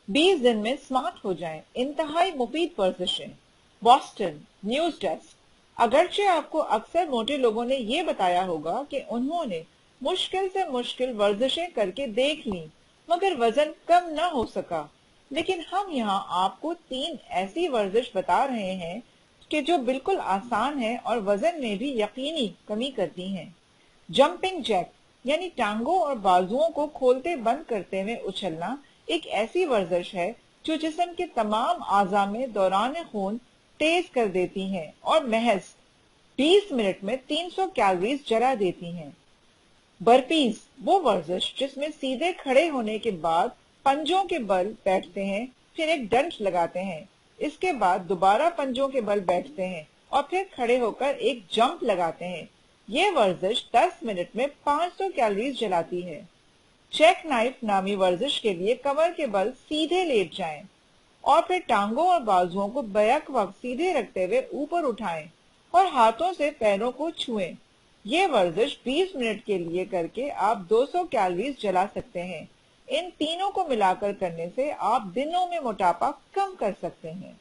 20 दिन में स्मार्ट हो जाएं। इंतहाई मुफीद वर्जिशें। Boston news desk. अगरचे आपको अक्सर मोटे लोगों ने ये बताया होगा कि उन्होंने मुश्किल से मुश्किल वर्जिशें करके देख ली मगर वजन कम न हो सका, लेकिन हम यहाँ आपको 3 ऐसी वर्जिश बता रहे हैं कि जो बिल्कुल आसान है और वजन में भी यकीनी कमी करती हैं। जंपिंग जैक यानी टांगों और बाजुओं को खोलते बंद करते हुए उछलना एक ऐसी वर्जिश है जो जिस्म के तमाम आज़ा में दौरान खून तेज कर देती है और महज 20 मिनट में 300 कैलोरीज जला देती हैं। बर्पीज वो वर्जिश जिसमें सीधे खड़े होने के बाद पंजों के बल बैठते हैं, फिर एक डंड लगाते हैं, इसके बाद दोबारा पंजों के बल बैठते हैं और फिर खड़े होकर एक जंप लगाते हैं। ये वर्जिश 10 मिनट में 500 कैलोरीज जलाती है। चेक नाइफ नामी वर्जिश के लिए कमर के बल सीधे लेट जाएं और फिर टांगों और बाजुओं को बैक वक्त सीधे रखते हुए ऊपर उठाएं और हाथों से पैरों को छुएं। ये वर्जिश 20 मिनट के लिए करके आप 200 कैलोरीज जला सकते हैं। इन तीनों को मिलाकर करने से आप दिनों में मोटापा कम कर सकते हैं।